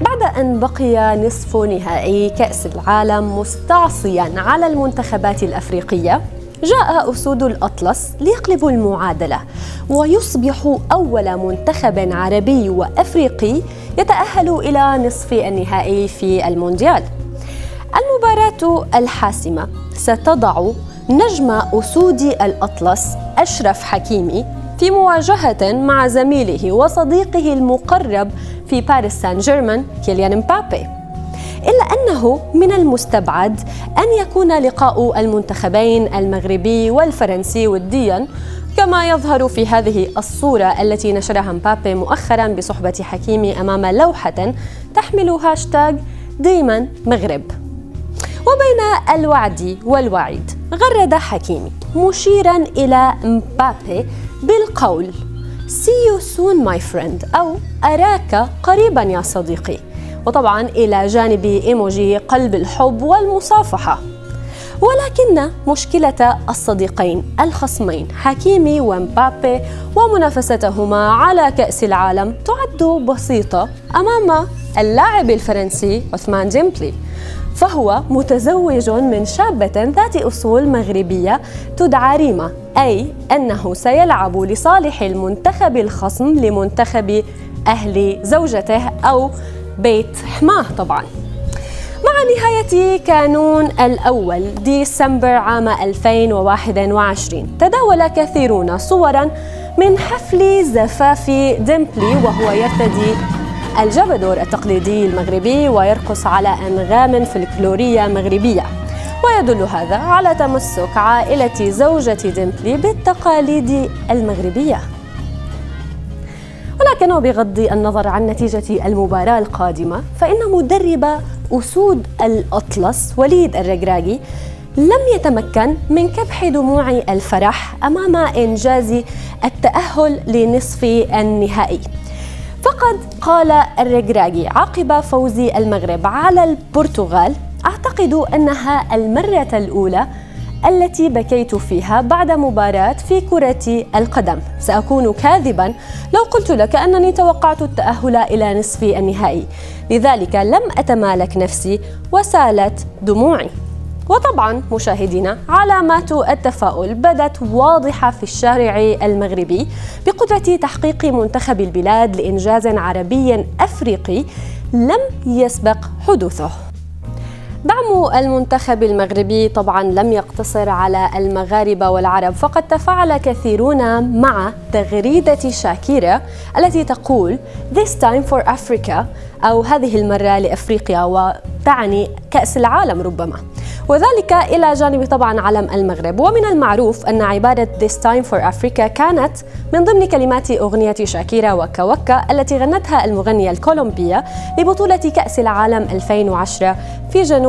بعد أن بقي نصف نهائي كأس العالم مستعصياً على المنتخبات الأفريقية، جاء أسود الأطلس ليقلبوا المعادلة ويصبحوا أول منتخب عربي وأفريقي يتأهل إلى نصف النهائي في المونديال. المباراة الحاسمة ستضع نجم أسود الأطلس أشرف حكيمي في مواجهة مع زميله وصديقه المقرب في باريس سان جيرمان كيليان مبابي، إلا أنه من المستبعد أن يكون لقاء المنتخبين المغربي والفرنسي ودياً كما يظهر في هذه الصورة التي نشرها مبابي مؤخراً بصحبة حكيمي أمام لوحة تحمل هاشتاغ دايماً مغرب. وبين الوعد والوعيد غرد حكيمي مشيراً إلى مبابي بالقول See you soon my friend أو أراك قريباً يا صديقي، وطبعاً إلى جانب إيموجي قلب الحب والمصافحة. ولكن مشكلة الصديقين الخصمين حكيمي ومبابي ومنافستهما على كأس العالم تعد بسيطة أمام اللاعب الفرنسي عثمان ديمبلي، فهو متزوج من شابة ذات أصول مغربية تدعى ريما، أي أنه سيلعب لصالح المنتخب الخصم لمنتخب أهل زوجته أو بيت حماه طبعاً. مع نهاية كانون الأول ديسمبر عام 2021 تداول كثيرون صوراً من حفل زفاف ديمبلي وهو يرتدي الجبدور التقليدي المغربي ويرقص على أنغام فلكلورية مغربية، ويدل هذا على تمسك عائلة زوجة ديمبلي بالتقاليد المغربية. ولكن بغض النظر عن نتيجة المباراة القادمة، فإن مدرب أسود الأطلس وليد الركراكي لم يتمكن من كبح دموع الفرح أمام إنجاز التأهل لنصف النهائي. فقد قال الركراكي عقب فوز المغرب على البرتغال: أعتقد أنها المرة الأولى التي بكيت فيها بعد مباراة في كرة القدم. سأكون كاذباً لو قلت لك أنني توقعت التأهل إلى نصف النهائي، لذلك لم أتمالك نفسي وسالت دموعي. وطبعاً مشاهدينا، علامات التفاؤل بدت واضحة في الشارع المغربي بقدرة تحقيق منتخب البلاد لإنجاز عربي أفريقي لم يسبق حدوثه. دعم المنتخب المغربي طبعاً لم يقتصر على المغاربة والعرب، فقد تفاعل كثيرون مع تغريدة شاكيرا التي تقول This time for Africa، أو هذه المرة لأفريقيا، وتعني كأس العالم ربما، وذلك إلى جانب طبعاً علم المغرب. ومن المعروف أن عبارة This time for Africa كانت من ضمن كلمات أغنية شاكيرا وكا وكا التي غنتها المغنية الكولومبية لبطولة كأس العالم 2010 في جنوب